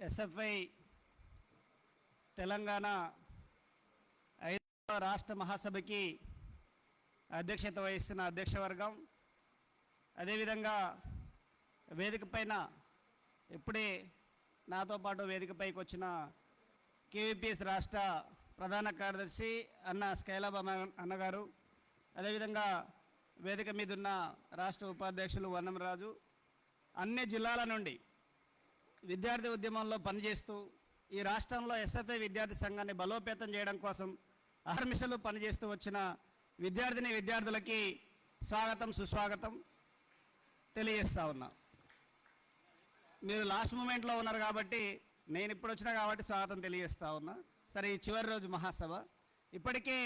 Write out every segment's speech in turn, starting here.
SFI Telangana 5వ రాష్ట్ర మహాసభకి అధ్యక్షత వహిస్తున్న అధ్యక్షవర్గం, అదేవిధంగా వేదిక పైన ఇప్పుడే నాతో పాటు వేదికపైకి వచ్చిన కేవీపీఎస్ రాష్ట్ర ప్రధాన కార్యదర్శి అన్న స్కైలాబ్ అన్నగారు, అదేవిధంగా వేదిక మీద ఉన్న రాష్ట్ర ఉపాధ్యక్షులు వన్నంరాజు, అన్ని జిల్లాల నుండి విద్యార్థి ఉద్యమంలో పనిచేస్తూ ఈ రాష్ట్రంలో ఎస్ఎఫ్ఐ విద్యార్థి సంఘాన్ని బలోపేతం చేయడం కోసం అహర్నిశలు పనిచేస్తూ వచ్చిన విద్యార్థులకి స్వాగతం సుస్వాగతం తెలియజేస్తా ఉన్నా. మీరు లాస్ట్ మూమెంట్లో ఉన్నారు కాబట్టి నేను ఇప్పుడు వచ్చినా కాబట్టి స్వాగతం తెలియజేస్తా ఉన్నా. సరే, ఈ చివరి రోజు మహాసభ, ఇప్పటికే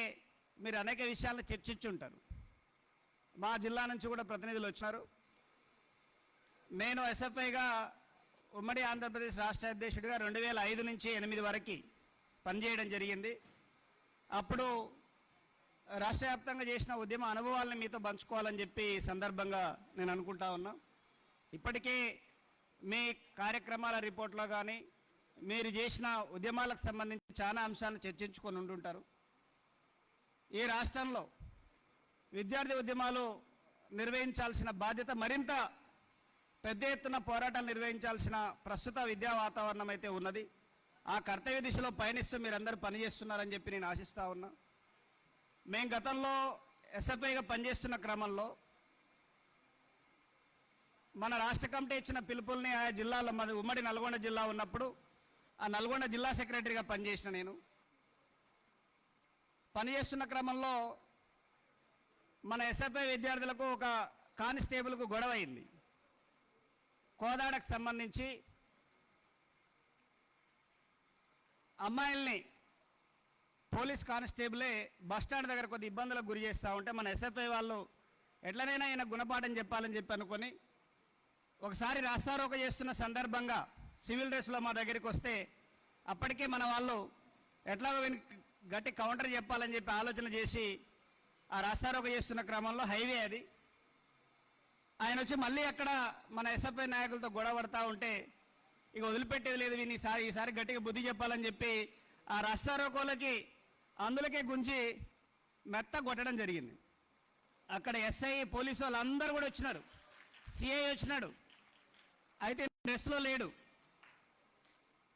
మీరు అనేక విషయాలను చర్చించుంటారు. మా జిల్లా నుంచి కూడా ప్రతినిధులు వచ్చినారు. నేను ఎస్ఎఫ్ఐగా ఉమ్మడి ఆంధ్రప్రదేశ్ రాష్ట్ర అధ్యక్షుడిగా 2005 నుంచి 2008 వరకు పనిచేయడం జరిగింది. అప్పుడు రాష్ట్ర వ్యాప్తంగా చేసిన ఉద్యమ అనుభవాలను మీతో పంచుకోవాలని చెప్పి సందర్భంగా నేను అనుకుంటా ఉన్నా. ఇప్పటికే మీ కార్యక్రమాల రిపోర్ట్లో కానీ మీరు చేసిన ఉద్యమాలకు సంబంధించి చాలా అంశాలను చర్చించుకొని ఉంటుంటారు. ఈ రాష్ట్రంలో విద్యార్థి ఉద్యమాలు నిర్వహించాల్సిన బాధ్యత, మరింత పెద్ద ఎత్తున పోరాటాలు నిర్వహించాల్సిన ప్రస్తుత విద్యా వాతావరణం అయితే ఉన్నది. ఆ కర్తవ్య దిశలో పయనిస్తూ మీరందరూ పనిచేస్తున్నారని చెప్పి నేను ఆశిస్తూ ఉన్నా. మేము గతంలో ఎస్ఎఫ్ఐగా పనిచేస్తున్న క్రమంలో మన రాష్ట్ర కమిటీ ఇచ్చిన పిలుపుల్ని ఆయా జిల్లాలో, మాది ఉమ్మడి నల్గొండ జిల్లా ఉన్నప్పుడు ఆ నల్గొండ జిల్లా సెక్రటరీగా పనిచేసిన నేను పనిచేస్తున్న క్రమంలో మన ఎస్ఎఫ్ఐ విద్యార్థులకు ఒక కానిస్టేబుల్కు గొడవ అయింది. కోదాడకు సంబంధించి అమ్మాయిల్ని పోలీస్ కానిస్టేబులే బస్టాండ్ దగ్గర కొద్ది ఇబ్బందులకు గురి చేస్తూ ఉంటే మన ఎస్ఎఫ్ఐ వాళ్ళు ఎట్లనైనా ఈయన గుణపాఠం చెప్పాలని చెప్పి అనుకొని ఒకసారి రాస్తారోక చేస్తున్న సందర్భంగా సివిల్ డ్రెస్లో మా దగ్గరికి వస్తే అప్పటికే మన వాళ్ళు ఎట్లాగో గట్టి కౌంటర్ చెప్పాలని చెప్పి ఆలోచన చేసి ఆ రాస్తారోక చేస్తున్న క్రమంలో హైవే అది, ఆయన వచ్చి మళ్ళీ అక్కడ మన ఎస్ఎఫ్ఐ నాయకులతో గొడవ పడతా ఉంటే ఇక వదిలిపెట్టేది లేదు, వీని ఈసారి గట్టిగా బుద్ధి చెప్పాలని చెప్పి ఆ రాస్తారోకోలకి అందులోకే గుంచి మెత్త కొట్టడం జరిగింది. అక్కడ ఎస్ఐ పోలీసు వాళ్ళు అందరూ కూడా వచ్చినారు, సిఐ వచ్చినాడు. అయితే డ్రెస్లో లేడు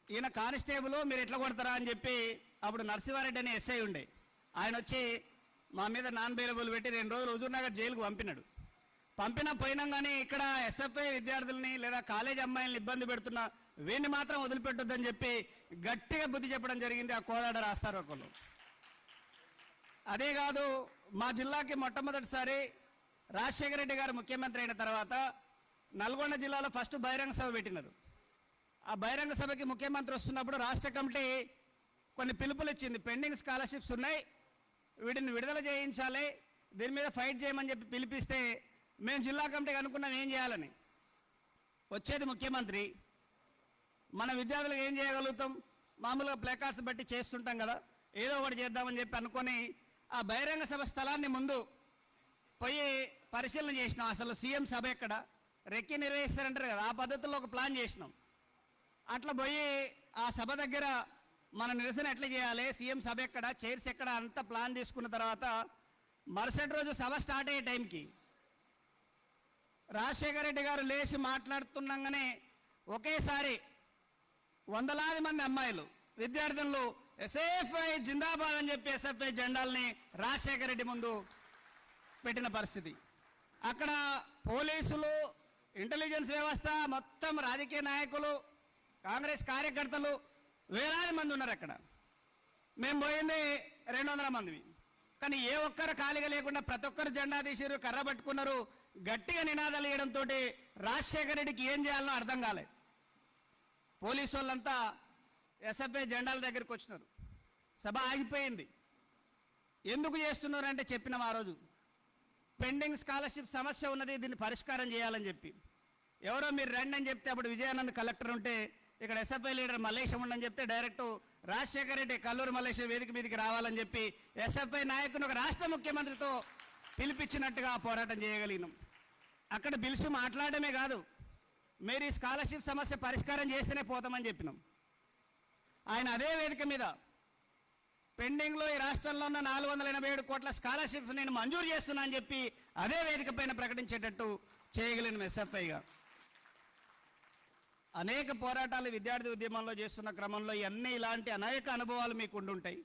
ఈయన కానిస్టేబుల్, మీరు ఎట్లా కొడతారా అని చెప్పి అప్పుడు నరసింహారెడ్డి అనే ఎస్ఐ ఉండే, ఆయన వచ్చి మా మీద నాన్ బెయిలబుల్ పెట్టి 2 రోజులు హుజూర్నగర్ జైలుకు పంపినా పోయినాం. కానీ ఇక్కడ ఎస్ఎఫ్ఐ విద్యార్థుల్ని లేదా కాలేజ్ అమ్మాయిల్ని ఇబ్బంది పెడుతున్న వీడిని మాత్రం వదిలిపెట్టొద్దని చెప్పి గట్టిగా బుద్ధి చెప్పడం జరిగింది ఆ కోదాడ రాస్తారోకలో. అదే కాదు, మా జిల్లాకి మొట్టమొదటిసారి రాజశేఖర రెడ్డి గారు ముఖ్యమంత్రి అయిన తర్వాత నల్గొండ జిల్లాలో ఫస్ట్ బహిరంగ సభ పెట్టినారు. ఆ బహిరంగ సభకి ముఖ్యమంత్రి వస్తున్నప్పుడు రాష్ట్ర కమిటీ కొన్ని పిలుపులు ఇచ్చింది. పెండింగ్ స్కాలర్షిప్స్ ఉన్నాయి, వీటిని విడుదల చేయించాలి, దీని మీద ఫైట్ చేయమని చెప్పి పిలిపిస్తే మేము జిల్లా కమిటీకి అనుకున్నాం ఏం చేయాలని. వచ్చేది ముఖ్యమంత్రి, మన విద్యార్థులకు ఏం చేయగలుగుతాం, మామూలుగా ప్లేకార్డ్స్ బట్టి చేస్తుంటాం కదా, ఏదో ఒకటి చేద్దామని చెప్పి అనుకొని ఆ బహిరంగ సభ స్థలాన్ని ముందు పోయి పరిశీలన చేసినాం. అసలు సీఎం సభ ఎక్కడ, రెక్కి నిర్వహిస్తారంటారు కదా, ఆ పద్ధతుల్లో ఒక ప్లాన్ చేసినాం. అట్లా పోయి ఆ సభ దగ్గర మన నిరసన ఎట్లా చేయాలి, సీఎం సభ ఎక్కడ, చైర్స్ ఎక్కడ అంతా ప్లాన్ తీసుకున్న తర్వాత మరుసటి రోజు సభ స్టార్ట్ అయ్యే టైంకి రాజశేఖర రెడ్డి గారు లేచి మాట్లాడుతుండగానే ఒకేసారి వందలాది మంది అమ్మాయిలు విద్యార్థులు ఎస్ఎఫ్ఐ జిందాబాద్ అని చెప్పి ఎస్ఎఫ్ఐ జెండాల్ని రాజశేఖర రెడ్డి ముందు పెట్టిన పరిస్థితి. అక్కడ పోలీసులు, ఇంటెలిజెన్స్ వ్యవస్థ, మొత్తం రాజకీయ నాయకులు, కాంగ్రెస్ కార్యకర్తలు వేలాది మంది ఉన్నారు అక్కడ. మేము పోయింది 200 మంది. కానీ ఏ ఒక్కరు ఖాళీగా లేకుండా ప్రతి ఒక్కరు జెండా తీసిరు, కర్ర పట్టుకున్నారు, గట్టిగా నినాదాలు వేయడంతో రాజశేఖర రెడ్డికి ఏం చేయాలనో అర్థం కాలేదు. పోలీసు వాళ్ళంతా ఎస్ఎఫ్ఐ జెండాల దగ్గరికి వచ్చినారు. సభ ఆగిపోయింది. ఎందుకు చేస్తున్నారంటే చెప్పినాం ఆ రోజు, పెండింగ్ స్కాలర్షిప్ సమస్య ఉన్నది, దీన్ని పరిష్కారం చేయాలని చెప్పి. ఎవరో మీరు రండి అని చెప్తే అప్పుడు విజయానంద్ కలెక్టర్ ఉంటే ఇక్కడ ఎస్ఎఫ్ఐ లీడర్ మల్లేశం ఉండని చెప్తే డైరెక్ట్ రాజశేఖర రెడ్డి కల్లూరు మల్లేశం వేదిక మీదకి రావాలని చెప్పి ఎస్ఎఫ్ఐ నాయకుని ఒక రాష్ట్ర ముఖ్యమంత్రితో పిలిపించినట్టుగా పోరాటం చేయగలిగినాం. అక్కడ పిలిచి మాట్లాడమే కాదు, మీరు ఈ స్కాలర్షిప్ సమస్య పరిష్కారం చేస్తేనే పోతామని చెప్పినాం. ఆయన అదే వేదిక మీద పెండింగ్లో ఈ రాష్ట్రంలో ఉన్న 487 కోట్ల స్కాలర్షిప్ నేను మంజూరు చేస్తున్నా అని చెప్పి అదే వేదిక పైన ప్రకటించేటట్టు చేయగలిగిన ఎస్ఎఫ్ఐగా అనేక పోరాటాలు విద్యార్థి ఉద్యమంలో చేస్తున్న క్రమంలో ఇవన్నీ ఇలాంటి అనేక అనుభవాలు మీకు ఉండుంటాయి,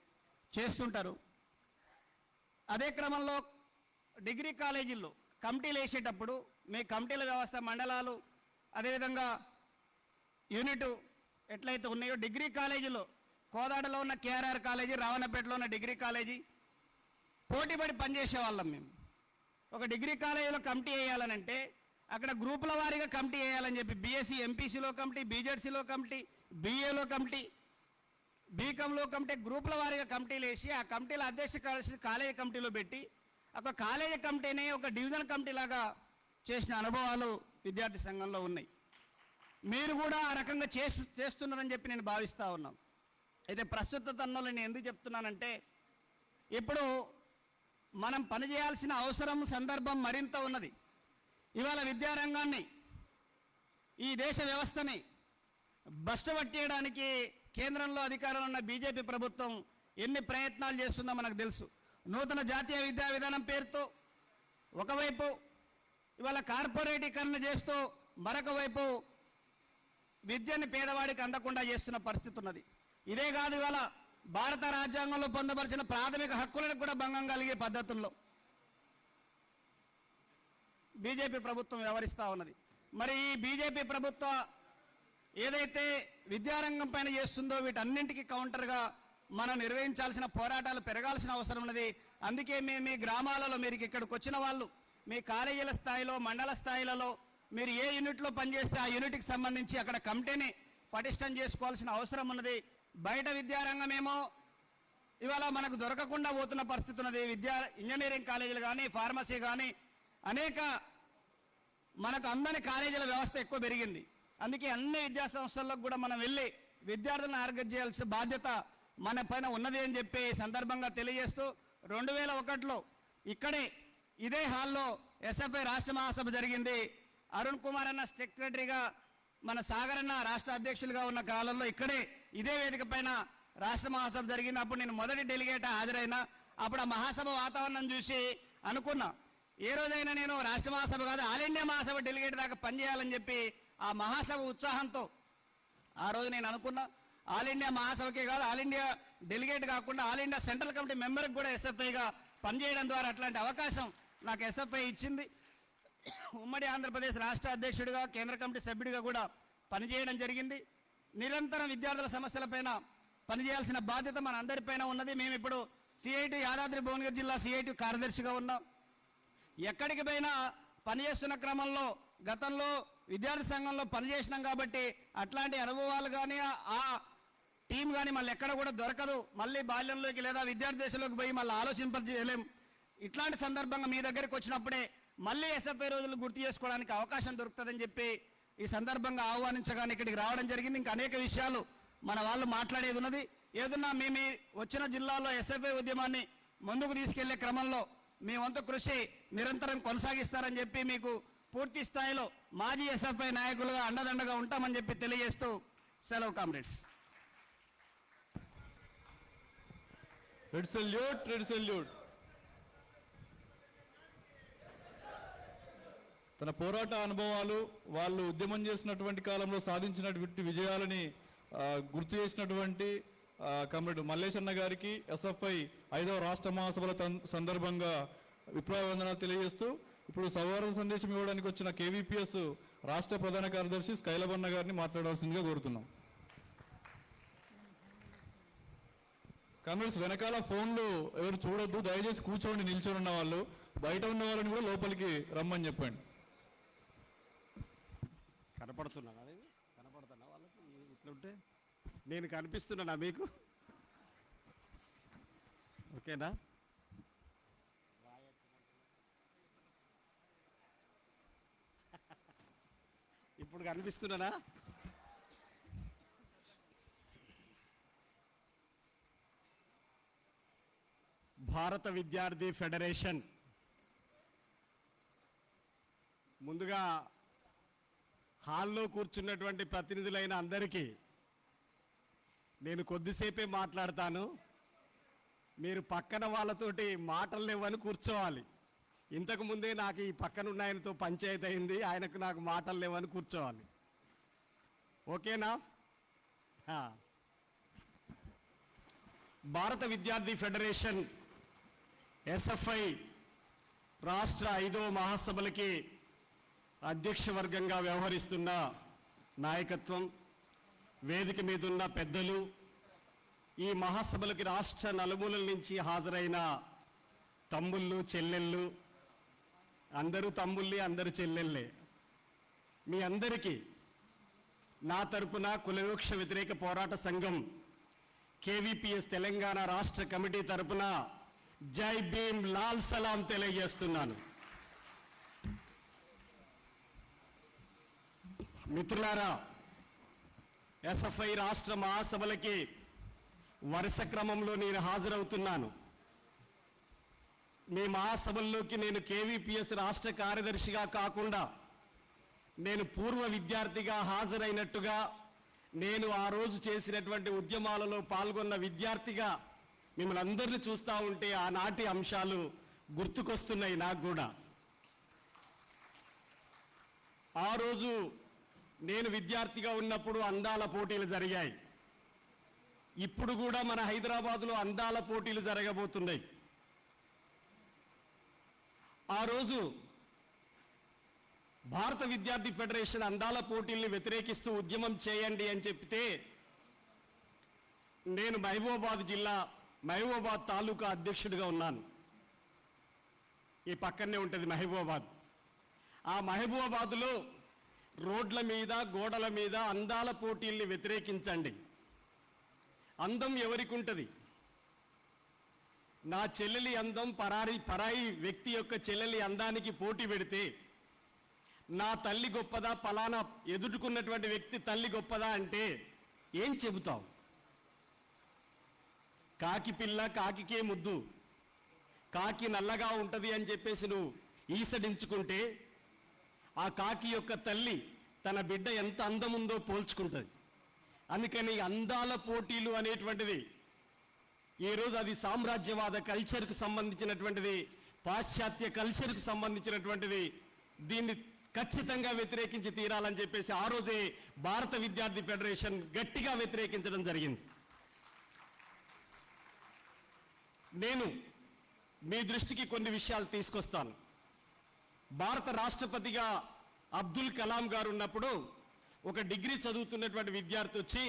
చేస్తుంటారు. అదే క్రమంలో డిగ్రీ కాలేజీల్లో కమిటీలు వేసేటప్పుడు మీ కమిటీల వ్యవస్థ మండలాలు అదేవిధంగా యూనిట్ ఎట్లయితే ఉన్నాయో డిగ్రీ కాలేజీలో కోదాడలో ఉన్న కేఆర్ఆర్ కాలేజీ, రావణపేటలో ఉన్న డిగ్రీ కాలేజీ పోటీపడి పనిచేసే వాళ్ళం మేము. ఒక డిగ్రీ కాలేజీలో కమిటీ వేయాలనంటే అక్కడ గ్రూపుల వారీగా కమిటీ వేయాలని చెప్పి బీఎస్సీ ఎంపీసీలో కమిటీ, బీజెడ్సీలో కమిటీ, బీఏలో కమిటీ, బీకాంలో కమిటీ, గ్రూపుల వారీగా కమిటీలు వేసి ఆ కమిటీల అధ్యక్ష కాలేజీ కమిటీలో పెట్టి ఒక కాలేజీ కమిటీని ఒక డివిజన్ కమిటీ లాగా చేసిన అనుభవాలు విద్యార్థి సంఘంలో ఉన్నాయి. మీరు కూడా ఆ రకంగా చేస్తున్నారని చెప్పి నేను భావిస్తూ ఉన్నాను. అయితే ప్రస్తుత తరుణంలో నేను ఎందుకు చెప్తున్నానంటే ఇప్పుడు మనం పనిచేయాల్సిన అవసరం సందర్భం మరింత ఉన్నది. ఇవాళ విద్యారంగాన్ని ఈ దేశ వ్యవస్థని భ్రష్టు పట్టేయడానికి కేంద్రంలో అధికారంలో ఉన్న బీజేపీ ప్రభుత్వం ఎన్ని ప్రయత్నాలు చేస్తుందో మనకు తెలుసు. నూతన జాతీయ విద్యా విధానం పేరుతో ఒకవైపు ఇవాళ కార్పొరేటీకరణ చేస్తూ మరొక వైపు విద్యని పేదవాడికి అందకుండా చేస్తున్న పరిస్థితి ఉన్నది. ఇదే కాదు, ఇవాళ భారత రాజ్యాంగంలో పొందపరిచిన ప్రాథమిక హక్కులను కూడా భంగం కలిగే పద్ధతుల్లో బీజేపీ ప్రభుత్వం వ్యవహరిస్తూ ఉన్నది. మరి ఈ బీజేపీ ప్రభుత్వం ఏదైతే విద్యారంగం పైన చేస్తుందో వీటన్నింటికి కౌంటర్గా మనం నిర్వహించాల్సిన పోరాటాలు పెరగాల్సిన అవసరం ఉన్నది. అందుకే మేము మీ గ్రామాలలో మీరు ఇక్కడికి వచ్చిన వాళ్ళు మీ కాలేజీల స్థాయిలో మండల స్థాయిలలో మీరు ఏ యూనిట్లో పనిచేస్తే ఆ యూనిట్కి సంబంధించి అక్కడ కమిటీని పటిష్టం చేసుకోవాల్సిన అవసరం ఉన్నది. బయట విద్యారంగం ఏమో ఇవాళ మనకు దొరకకుండా పోతున్న పరిస్థితి ఉన్నది. ఇంజనీరింగ్ కాలేజీలు కానీ ఫార్మసీ కానీ అనేక మనకు అందని కాలేజీల వ్యవస్థ ఎక్కువ పెరిగింది. అందుకే అన్ని విద్యా సంస్థలకు కూడా మనం వెళ్ళి విద్యార్థులను ఆర్గనైజ్ చేయాల్సిన బాధ్యత మన పైన ఉన్నది అని చెప్పి సందర్భంగా తెలియజేస్తూ 2001లో ఇక్కడే ఇదే హాల్లో ఎస్ఎఫ్ఐ రాష్ట్ర మహాసభ జరిగింది. అరుణ్ కుమార్ అన్న సెక్రటరీగా మన సాగర్ అన్న రాష్ట్ర అధ్యక్షులుగా ఉన్న కాలంలో ఇక్కడే ఇదే వేదిక పైన రాష్ట్ర మహాసభ జరిగింది. అప్పుడు నేను మొదటి డెలిగేట్ హాజరైనా. అప్పుడు ఆ మహాసభ వాతావరణం చూసి అనుకున్నా, ఏ రోజైనా నేను రాష్ట్ర మహాసభ కాదు ఆల్ ఇండియా మహాసభ డెలిగేట్ దాకా పనిచేయాలని చెప్పి ఆ మహాసభ ఉత్సాహంతో ఆ రోజు నేను అనుకున్నా. ఆల్ ఇండియా మహాసభకే కాదు ఆల్ ఇండియా డెలిగేట్ కాకుండా ఆల్ ఇండియా సెంట్రల్ కమిటీ మెంబర్కి కూడా ఎస్ఎఫ్ఐగా పనిచేయడం ద్వారా అట్లాంటి అవకాశం నాకు ఎస్ఎఫ్ఐ ఇచ్చింది. ఉమ్మడి ఆంధ్రప్రదేశ్ రాష్ట్ర అధ్యక్షుడిగా కేంద్ర కమిటీ సభ్యుడిగా కూడా పనిచేయడం జరిగింది. నిరంతరం విద్యార్థుల సమస్యలపైన పనిచేయాల్సిన బాధ్యత మన అందరిపైన ఉన్నది. మేము ఇప్పుడు సిఐటి యాదాద్రి భువనగిరి జిల్లా సిఐటి కార్యదర్శిగా ఉన్నాం. ఎక్కడికి పోయినా పనిచేస్తున్న క్రమంలో గతంలో విద్యార్థి సంఘంలో పనిచేసినాం కాబట్టి అట్లాంటి అనుభవాలు కానీ ఆ టీం కానీ మళ్ళీ ఎక్కడ కూడా దొరకదు. మళ్ళీ బాల్యంలోకి లేదా విద్యార్థి దశలోకి పోయి మళ్ళీ ఆలోచింపజేయలేం. ఇట్లాంటి సందర్భంగా మీ దగ్గరికి వచ్చినప్పుడే మళ్ళీ ఎస్ఎఫ్ఐ రోజులు గుర్తు చేసుకోవడానికి అవకాశం దొరుకుతుందని చెప్పి ఈ సందర్భంగా ఆహ్వానించగానే ఇక్కడికి రావడం జరిగింది. ఇంకా అనేక విషయాలు మన వాళ్ళు మాట్లాడేది ఉన్నది. ఏదన్నా మీ వచ్చిన జిల్లాలో ఎస్ఎఫ్ఐ ఉద్యమాన్ని ముందుకు తీసుకెళ్లే క్రమంలో మీ వంతు కృషి నిరంతరం కొనసాగిస్తారని చెప్పి మీకు పూర్తి స్థాయిలో మాజీ ఎస్ఎఫ్ఐ నాయకులుగా అండదండగా ఉంటామని చెప్పి తెలియజేస్తూ సెలవు comrades. Red salute, red salute. తన పోరాట అనుభవాలు వాళ్ళు ఉద్యమం చేసినటువంటి కాలంలో సాధించినటువంటి విజయాలని గుర్తు చేసినటువంటి కమ్రేడ్ మల్లేశన్న గారికి ఎస్ఎఫ్ఐ 5వ రాష్ట్ర మహాసభల సందర్భంగా విప్లవాభివందనాలు తెలియజేస్తూ ఇప్పుడు సౌహార్ద సందేశం ఇవ్వడానికి వచ్చిన కేవీపీఎస్ రాష్ట్ర ప్రధాన కార్యదర్శి స్కైలబన్న గారిని మాట్లాడాల్సిందిగా కోరుతున్నాం. కమ్రేడ్స్ వెనకాల ఫోన్లు ఎవరు చూడొద్దు, దయచేసి కూర్చోండి. నిల్చొని ఉన్న వాళ్ళు బయట ఉన్న వాళ్ళని కూడా లోపలికి రమ్మని చెప్పండి. కనపడుతున్నా వాళ్ళకి ఇట్లుంటే నేను కనిపిస్తున్నానా మీకు? ఓకేనా? ఇప్పుడు కనిపిస్తున్నానా? భారత విద్యార్థి ఫెడరేషన్ ముందుగా హాల్లో కూర్చున్నటువంటి ప్రతినిధులైన అందరికీ నేను కొద్దిసేపే మాట్లాడతాను. మీరు పక్కన వాళ్ళతోటి మాటలు లేవని కూర్చోవాలి. ఇంతకు ముందే నాకు ఈ పక్కన ఉన్న ఆయనతో పంచాయతీ అయింది, ఆయనకు నాకు మాటలు లేవని కూర్చోవాలి. ఓకేనా? భారత విద్యార్థి ఫెడరేషన్ ఎస్ఎఫ్ఐ రాష్ట్ర 5వ మహాసభలకి అధ్యక్ష వర్గంగా వ్యవహరిస్తున్న నాయకత్వం, వేదిక మీద ఉన్న పెద్దలు, ఈ మహాసభలకి రాష్ట్ర నలుమూలల నుంచి హాజరైన తమ్ముళ్ళు చెల్లెళ్ళు, అందరూ తమ్ముళ్ళే అందరూ చెల్లెళ్ళే, మీ అందరికీ నా తరపున కులవివక్ష వ్యతిరేక పోరాట సంఘం కేవీపీఎస్ తెలంగాణ రాష్ట్ర కమిటీ తరపున జై భీమ్ లాల్ సలాం తెలియజేస్తున్నాను. మిత్రులారా, ఎస్ఎఫ్ఐ రాష్ట్ర మహాసభలకి వరుస క్రమంలో నేను హాజరవుతున్నాను. మీ మహాసభల్లోకి నేను కేవీపీఎస్ రాష్ట్ర కార్యదర్శిగా కాకుండా నేను పూర్వ విద్యార్థిగా హాజరైనట్టుగా, నేను ఆ రోజు చేసినటువంటి ఉద్యమాలలో పాల్గొన్న విద్యార్థిగా మిమ్మల్ని అందరినీ చూస్తూ ఉంటే ఆనాటి అంశాలు గుర్తుకొస్తున్నాయి నాకు కూడా. ఆ రోజు నేను విద్యార్థిగా ఉన్నప్పుడు అందాల పోటీలు జరిగాయి. ఇప్పుడు కూడా మన హైదరాబాద్లో అందాల పోటీలు జరగబోతున్నాయి. ఆ రోజు భారత విద్యార్థి ఫెడరేషన్ అందాల పోటీల్ని వ్యతిరేకిస్తూ ఉద్యమం చేయండి అని చెప్తే, నేను మహబూబాబాద్ జిల్లా మహబూబాబాద్ తాలూకా అధ్యక్షుడిగా ఉన్నాను. ఈ పక్కనే ఉంటుంది మహబూబాబాద్. ఆ మహబూబాబాద్లో రోడ్ల మీద గోడల మీద అందాల పోటీల్ని వ్యతిరేకించండి, అందం ఎవరికి ఉంటుంది, నా చెల్లెలి అందం పరాయి వ్యక్తి యొక్క చెల్లెలి అందానికి పోటీ పెడితే నా తల్లి గొప్పదా, పలానా ఎదుర్కొన్నటువంటి వ్యక్తి తల్లి గొప్పదా అంటే ఏం చెబుతావు? కాకి పిల్ల కాకికే ముద్దు, కాకి నల్లగా ఉంటుంది అని చెప్పేసి నువ్వు ఈసడించుకుంటే ఆ కాకి యొక్క తల్లి తన బిడ్డ ఎంత అందముందో పోల్చుకుంటుంది. అందుకని అందాల పోటీలు అనేటువంటిది ఈరోజు అది సామ్రాజ్యవాద కల్చర్కు సంబంధించినటువంటిది, పాశ్చాత్య కల్చర్కు సంబంధించినటువంటిది. దీన్ని ఖచ్చితంగా వ్యతిరేకించి తీరాలని చెప్పేసి ఆ రోజే భారత విద్యార్థి ఫెడరేషన్ గట్టిగా వ్యతిరేకించడం జరిగింది. నేను మీ దృష్టికి కొన్ని విషయాలు తీసుకొస్తాను. భారత రాష్ట్రపతిగా అబ్దుల్ కలాం గారు ఉన్నప్పుడు ఒక డిగ్రీ చదువుతున్నటువంటి విద్యార్థి వచ్చి,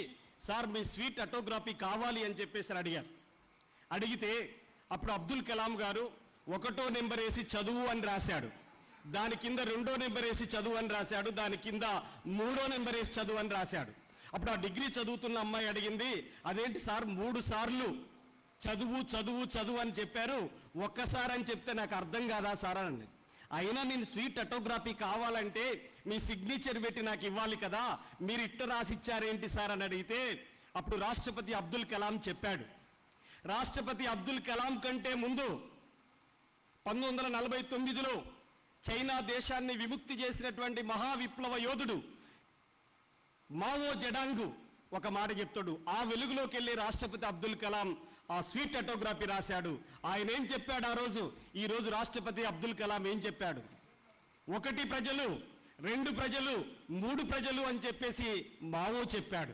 సార్ మీ స్వీట్ ఆటోగ్రఫీ కావాలి అని చెప్పేసి అడిగారు. అడిగితే అప్పుడు అబ్దుల్ కలాం గారు 1వ నెంబర్ వేసి చదువు అని రాశాడు, దాని కింద 2వ నెంబర్ వేసి చదువు అని రాశాడు, దాని కింద 3వ నెంబర్ వేసి చదువు అని రాశాడు. అప్పుడు ఆ డిగ్రీ చదువుతున్న అమ్మాయి అడిగింది, అదేంటి సార్ 3 సార్లు చదువు చదువు చదువు అని చెప్పారు, ఒక్కసారి అని చెప్తే నాకు అర్థం కాదా సార్ అని. అయినా నేను స్వీట్ ఆటోగ్రఫీ కావాలంటే మీ సిగ్నేచర్ పెట్టి నాకు ఇవ్వాలి కదా, మీరు ఇట్ట రాసిచ్చారేంటి సార్ అని అడిగితే అప్పుడు రాష్ట్రపతి అబ్దుల్ కలాం చెప్పాడు. రాష్ట్రపతి అబ్దుల్ కలాం కంటే ముందు 1949లో చైనా దేశాన్ని విముక్తి చేసినటువంటి మహావిప్లవ యోధుడు మావో జెడాంగ్ ఒక మాట చెప్తాడు. ఆ వెలుగులోకి వెళ్ళి రాష్ట్రపతి అబ్దుల్ కలాం ఆ స్వీట్ ఆటోగ్రఫీ రాశాడు. ఆయన ఏం చెప్పాడు ఆ రోజు? ఈ రోజు రాష్ట్రపతి అబ్దుల్ కలాం ఏం చెప్పాడు? 1 ప్రజలు, 2 ప్రజలు, 3 ప్రజలు అని చెప్పేసి మావో చెప్పాడు.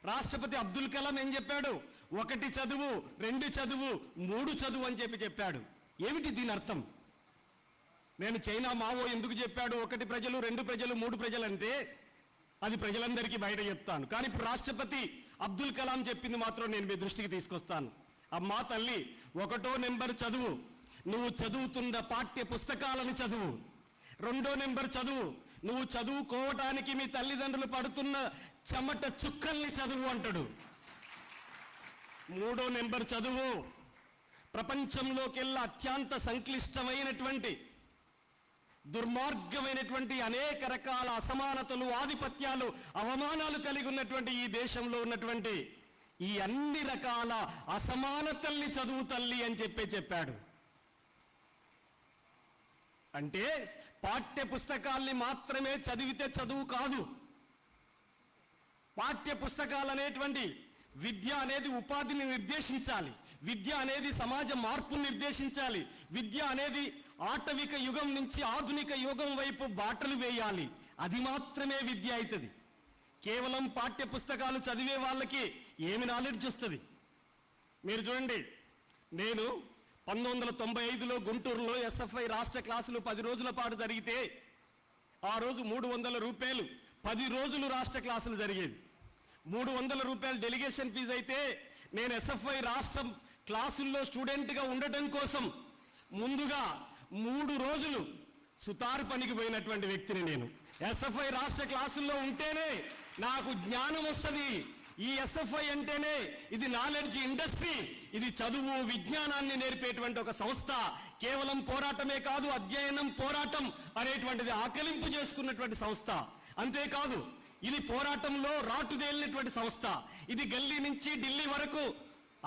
రాష్ట్రపతి అబ్దుల్ కలాం ఏం చెప్పాడు? 1 చదువు, 2 చదువు, 3 చదువు అని చెప్పాడు. ఏమిటి దీని అర్థం? నేను చైనా మావో ఎందుకు చెప్పాడు 1 ప్రజలు, 2 ప్రజలు, 3 ప్రజలు అంటే అది ప్రజలందరికీ బయట చెప్తాను. కానీ ఇప్పుడు రాష్ట్రపతి అబ్దుల్ కలాం చెప్పింది మాత్రం నేను మీ దృష్టికి తీసుకొస్తాను. అమ్మా తల్లి, 1వ నెంబర్ చదువు, నువ్వు చదువుతున్న పాఠ్య పుస్తకాలను చదువు. 2వ నెంబర్ చదువు, నువ్వు చదువుకోవటానికి మీ తల్లిదండ్రులు పడుతున్న చెమట చుక్కల్ని చదువు అంటాడు. 3వ నెంబర్ చదువు, ప్రపంచంలోకెల్లా అత్యంత సంక్లిష్టమైనటువంటి దుర్మార్గమైనటువంటి అనేక రకాల అసమానతలు, ఆధిపత్యాలు, అవమానాలు కలిగి ఉన్నటువంటి ఈ దేశంలో ఉన్నటువంటి ఈ అన్ని రకాల అసమానతల్ని చదువు తల్లి అని చెప్పాడు. అంటే పాఠ్య పుస్తకాల్ని మాత్రమే చదివితే చదువు కాదు. పాఠ్య పుస్తకాలు అనేటువంటి విద్య అనేది ఉపాధిని నిర్దేశించాలి. విద్య అనేది సమాజ మార్పును నిర్దేశించాలి. విద్య అనేది ఆటవిక యుగం నుంచి ఆధునిక యుగం వైపు బాటలు వేయాలి. అది మాత్రమే విద్య అవుతుంది. కేవలం పాఠ్య పుస్తకాలు చదివే వాళ్ళకి ఏమి నాలెడ్జ్ వస్తుంది? మీరు చూడండి, నేను 1995లో గుంటూరులో ఎస్ఎఫ్ఐ రాష్ట్ర క్లాసులు 10 రోజుల పాటు జరిగితే ఆ రోజు 300 రూపాయలు 10 రోజులు రాష్ట్ర క్లాసులు జరిగేది. 300 రూపాయలు డెలిగేషన్ ఫీజు అయితే నేను ఎస్ఎఫ్ఐ రాష్ట్ర క్లాసుల్లో స్టూడెంట్గా ఉండటం కోసం ముందుగా 3 రోజులు సుతారు పనికి పోయినటువంటి వ్యక్తిని నేను. ఎస్ఎఫ్ఐ రాష్ట్ర క్లాసుల్లో ఉంటేనే నాకు జ్ఞానం వస్తుంది. ఈ ఎస్ఎఫ్ఐ అంటేనే ఇది నాలెడ్జ్ ఇండస్ట్రీ, ఇది చదువు విజ్ఞానాన్ని నేర్పేటువంటి ఒక సంస్థ. కేవలం పోరాటమే కాదు, అధ్యయనం పోరాటం అనేటువంటిది ఆకలింపు చేసుకున్నటువంటి సంస్థ. అంతేకాదు, ఇది పోరాటంలో రాటుదేలినటువంటి సంస్థ. ఇది గల్లీ నుంచి ఢిల్లీ వరకు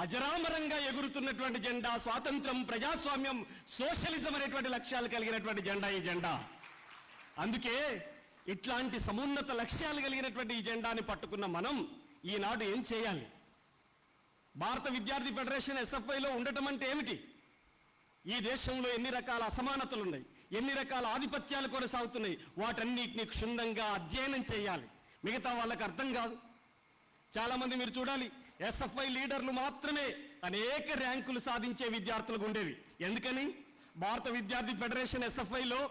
అజరామరంగా ఎగురుతున్నటువంటి జెండా. స్వాతంత్రం, ప్రజాస్వామ్యం, సోషలిజం అనేటువంటి లక్ష్యాలు కలిగినటువంటి జెండా ఈ జెండా. అందుకే ఇట్లాంటి సమున్నత లక్ష్యాలు కలిగినటువంటి ఈ జెండాని పట్టుకున్న మనం ఈనాడు ఏం చేయాలి? భారత విద్యార్థి ఫెడరేషన్ ఎస్ఎఫ్ఐలో ఉండటం అంటే ఏమిటి? ఈ దేశంలో ఎన్ని రకాల అసమానతలు ఉన్నాయి, ఎన్ని రకాల ఆధిపత్యాలు కొనసాగుతున్నాయి, వాటన్నిటిని క్షుణ్ణంగా అధ్యయనం చేయాలి. మిగతా వాళ్ళకి అర్థం కాదు. చాలా మంది మీరు చూడాలి, ఎస్ఎఫ్ఐ లీడర్లు మాత్రమే అనేక ర్యాంకులు సాధించే విద్యార్థులకు ఉండేవి. ఎందుకని? భారత విద్యార్థి ఫెడరేషన్ ఎస్ఎఫ్ఐలో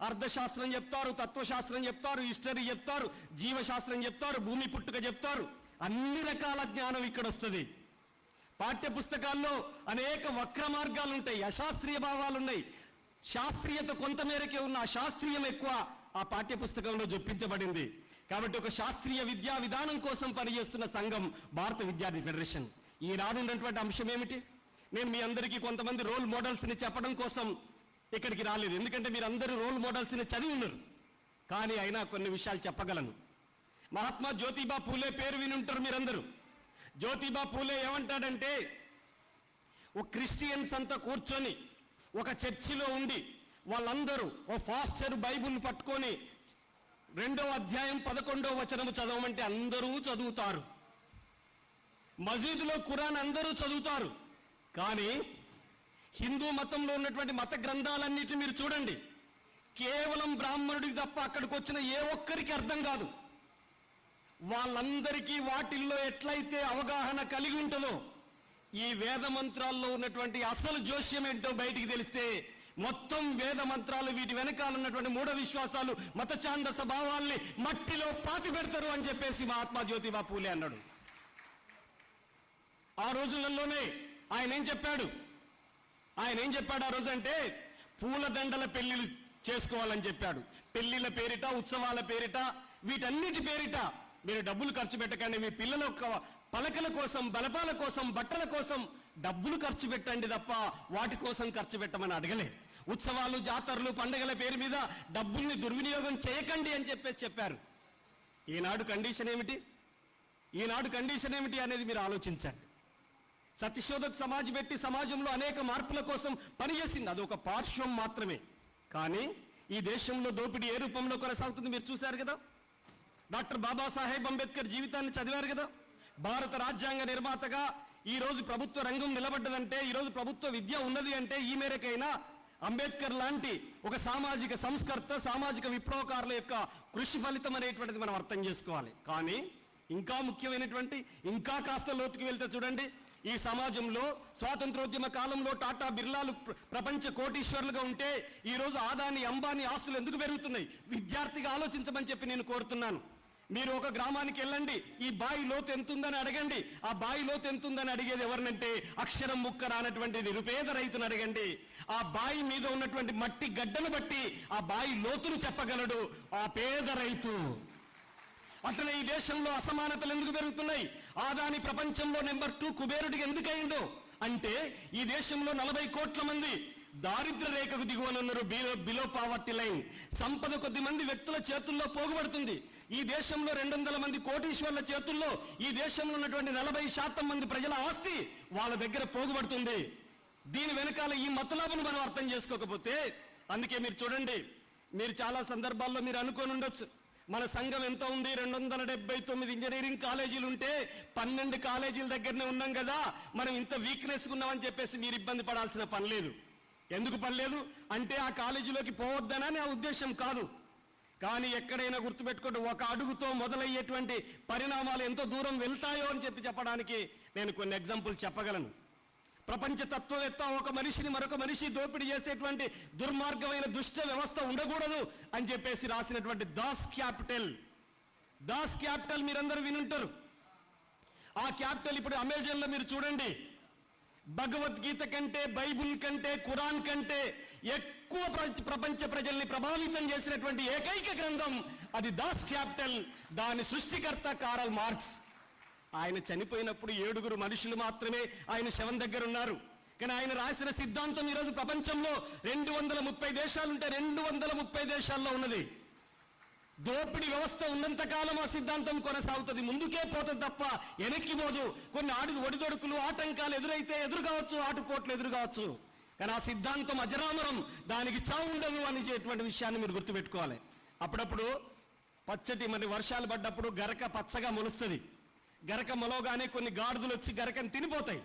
అర్థశాస్త్రం చెప్తారు, తత్వశాస్త్రం చెప్తారు, హిస్టరీ చెప్తారు, జీవశాస్త్రం చెప్తారు, భూమి పుట్టుక చెప్తారు. అన్ని రకాల జ్ఞానం ఇక్కడ వస్తుంది. పాఠ్య పుస్తకాల్లో అనేక వక్ర మార్గాలు ఉంటాయి, అశాస్త్రీయ భావాలు ఉన్నాయి. శాస్త్రీయత కొంతమేరకే ఉన్న శాస్త్రీయం ఎక్కువ ఆ పాఠ్య పుస్తకంలో జొప్పించబడింది. కాబట్టి ఒక శాస్త్రీయ విద్యా విధానం కోసం పనిచేస్తున్న సంఘం భారత విద్యార్థి ఫెడరేషన్. ఈనాడు ఉన్నటువంటి అంశం ఏమిటి? నేను మీ అందరికీ కొంతమంది రోల్ మోడల్స్ని చెప్పడం కోసం ఇక్కడికి రాలేదు. ఎందుకంటే మీరు అందరూ రోల్ మోడల్స్ని చదివి ఉన్నారు. కానీ అయినా కొన్ని విషయాలు చెప్పగలను. మహాత్మా జ్యోతిబా పూలే పేరు విని ఉంటారు మీరందరూ. జ్యోతిబా పూలే ఏమంటాడంటే, ఒక క్రిస్టియన్స్ అంతా కూర్చొని ఒక చర్చిలో ఉండి వాళ్ళందరూ ఓ ఫాస్టర్ బైబుల్ పట్టుకొని 2వ అధ్యాయం 11వ వచనము చదవమంటే అందరూ చదువుతారు. మసీదులో ఖురాన్ అందరూ చదువుతారు. కానీ హిందూ మతంలో ఉన్నటువంటి మత గ్రంథాలన్నిటిని మీరు చూడండి, కేవలం బ్రాహ్మణుడికి తప్ప అక్కడికి వచ్చిన ఏ ఒక్కరికి అర్థం కాదు. వాళ్ళందరికీ వాటిల్లో ఎట్లయితే అవగాహన కలిగి ఉంటుందో, ఈ వేద మంత్రాల్లో ఉన్నటువంటి అసలు జోస్యం ఏంటో బయటికి తెలిస్తే మొత్తం వేద మంత్రాలు, వీటి వెనకాల ఉన్నటువంటి మూఢ విశ్వాసాలు, మత ఛాందస భావాల్ని మట్టిలో పాతి పెడతారు అని చెప్పేసి మహాత్మా జ్యోతిబా పూలే అన్నాడు. ఆ రోజులలోనే ఆయన ఏం చెప్పాడు ఆ రోజు అంటే, పూలదండల పెళ్లిళ్ళు చేసుకోవాలని చెప్పాడు. పెళ్లిళ్ళ పేరిట, ఉత్సవాల పేరిట, వీటన్నిటి పేరిట మీరు డబ్బులు ఖర్చు పెట్టకండి. మీ పిల్లల పలకల కోసం, బలపాల కోసం, బట్టల కోసం డబ్బులు ఖర్చు పెట్టండి తప్ప వాటి కోసం ఖర్చు పెట్టమని అడగలే. ఉత్సవాలు, జాతరలు, పండుగల పేరు మీద డబ్బుల్ని దుర్వినియోగం చేయకండి అని చెప్పారు. ఈనాడు కండిషన్ ఏమిటి అనేది మీరు ఆలోచించండి. సత్యశోధక సమాజ్ పెట్టి సమాజంలో అనేక మార్పుల కోసం పనిచేసింది. అది ఒక పార్శ్వం మాత్రమే. కానీ ఈ దేశంలో దోపిడీ ఏ రూపంలో కొనసాగుతుంది మీరు చూశారు కదా. డాక్టర్ బాబాసాహెబ్ అంబేద్కర్ జీవితాన్ని చదివారు కదా. భారత రాజ్యాంగ నిర్మాతగా ఈరోజు ప్రభుత్వ రంగం నిలబడ్డదంటే, ఈరోజు ప్రభుత్వ విద్య ఉన్నది అంటే ఈ మేరకైనా అంబేద్కర్ లాంటి ఒక సామాజిక సంస్కర్త, సామాజిక విప్లవకారుల యొక్క కృషి ఫలితం అనేటువంటిది మనం అర్థం చేసుకోవాలి. కానీ ఇంకా ముఖ్యమైనటువంటి, ఇంకా కాస్త లోతుకి వెళ్తే చూడండి, ఈ సమాజంలో స్వాతంత్రోద్యమ కాలంలో టాటా బిర్లాలు ప్రపంచ కోటీశ్వర్లుగా ఉంటే ఈరోజు ఆదాని, అంబానీ ఆస్తులు ఎందుకు పెరుగుతున్నాయి? విద్యార్థిగా ఆలోచించమని చెప్పి నేను కోరుతున్నాను. మీరు ఒక గ్రామానికి వెళ్ళండి, ఈ బావి లోతు ఎంతుందని అడగండి. ఆ బావి లోతు ఎంతుందని అడిగేది ఎవరినంటే అక్షరం ముక్క రానటువంటి నిరుపేద రైతును అడగండి. ఆ బావి మీద ఉన్నటువంటి మట్టి గడ్డను బట్టి ఆ బావి లోతును చెప్పగలడు ఆ పేద రైతు. అట్లనే ఈ దేశంలో అసమానతలు ఎందుకు పెరుగుతున్నాయి? ఆదాని ప్రపంచంలో నెంబర్ 2 కుబేరుడికి ఎందుకయిందో అంటే, ఈ దేశంలో 40 కోట్ల మంది దారిద్ర్య రేఖకు దిగువనున్నారు, బిలో పావర్టీ లైన్. సంపద కొద్ది మంది వ్యక్తుల చేతుల్లో పోగుపడుతుంది. ఈ దేశంలో 200 మంది కోటీశ్వర్ల చేతుల్లో ఈ దేశంలో ఉన్నటువంటి 40% మంది ప్రజల ఆస్తి వాళ్ళ దగ్గర పోగుపడుతుంది. దీని వెనకాల ఈ మతలాభను మనం అర్థం చేసుకోకపోతే, అందుకే మీరు చూడండి, మీరు చాలా సందర్భాల్లో మీరు అనుకొని ఉండొచ్చు, మన సంఘం ఎంత ఉంది, 279 ఇంజనీరింగ్ కాలేజీలు ఉంటే 12 కాలేజీల దగ్గరనే ఉన్నాం కదా, మనం ఇంత వీక్నెస్ ఉన్నామని చెప్పేసి మీరు ఇబ్బంది పడాల్సిన పని లేదు. ఎందుకు పని లేదు అంటే ఆ కాలేజీలోకి పోవద్దనని ఆ ఉద్దేశం కాదు. కానీ ఎక్కడైనా గుర్తుపెట్టుకుంటే ఒక అడుగుతో మొదలయ్యేటువంటి పరిణామాలు ఎంతో దూరం వెళ్తాయో అని చెప్పడానికి నేను కొన్ని ఎగ్జాంపుల్ చెప్పగలను. ప్రపంచ తత్వవేత్త ఒక మనిషిని మరొక మనిషి దోపిడీ చేసేటువంటి దుర్మార్గమైన దుష్ట వ్యవస్థ ఉండకూడదు అని చెప్పేసి రాసినటువంటి దాస్ క్యాపిటల్ మీరందరూ వినుంటారు. ఆ క్యాపిటల్ ఇప్పుడు అమెజాన్లో మీరు చూడండి, భగవద్గీత కంటే, బైబుల్ కంటే, ఖురాన్ కంటే ఎక్కువ ప్రపంచ ప్రజల్ని ప్రభావితం చేసినటువంటి ఏకైక గ్రంథం అది దాస్ క్యాపిటల్. దాని సృష్టికర్త కారల్ మార్క్స్. ఆయన చనిపోయినప్పుడు 7 మనుషులు మాత్రమే ఆయన శవం దగ్గర ఉన్నారు. కానీ ఆయన రాసిన సిద్ధాంతం ఈరోజు ప్రపంచంలో 230 దేశాలుంటే 230 దేశాల్లో ఉన్నది. దోపిడీ వ్యవస్థ ఉన్నంత కాలం ఆ సిద్ధాంతం కొనసాగుతుంది, ముందుకే పోతుంది తప్ప వెనక్కి పోదు. కొన్ని ఒడిదొడుకులు, ఆటంకాలు ఎదురైతే ఎదురు కావచ్చు, ఆటుపోట్లు ఎదురు కావచ్చు, కానీ ఆ సిద్ధాంతం అజరామరం, దానికి చావు ఉండదు అనేటువంటి విషయాన్ని మీరు గుర్తుపెట్టుకోవాలి. అప్పుడప్పుడు పచ్చటి మరి వర్షాలు పడ్డప్పుడు గరక పచ్చగా మొలుస్తుంది. గరక మొలవగానే కొన్ని గాడిదలు వచ్చి గరకని తినిపోతాయి.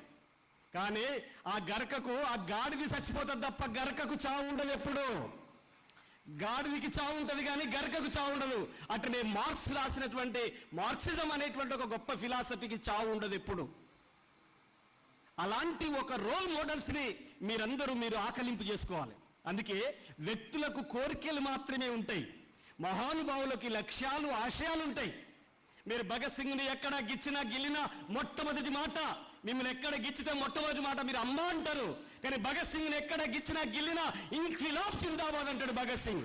కానీ ఆ గరకకు ఆ గాడిది చచ్చిపోతుంది తప్ప గరకకు చావు ఉండదు. ఎప్పుడు గాడిదికి చావు ఉంటుంది కానీ గరకకు చావు ఉండదు. అట్లనే మార్క్స్ రాసినటువంటి మార్క్సిజం అనేటువంటి ఒక గొప్ప ఫిలాసఫీకి చావు ఉండదు ఎప్పుడు. అలాంటి ఒక రోల్ మోడల్స్ ని మీరు ఆకలింపు చేసుకోవాలి. అందుకే వ్యక్తులకు కోరికలు మాత్రమే ఉంటాయి, మహానుభావులకి లక్ష్యాలు, ఆశయాలు ఉంటాయి. మీరు భగత్ సింగ్ని ఎక్కడ గిచ్చినా గిల్లినా మొట్టమొదటి మాట, మిమ్మల్ని ఎక్కడ గిచ్చితే మొట్టమొదటి మాట మీరు అమ్మ అంటారు. కానీ భగత్ సింగ్ని ఎక్కడ గిచ్చినా గిల్లినా ఇంక్విలాబ్ జిందాబాద్ అంటాడు భగత్ సింగ్.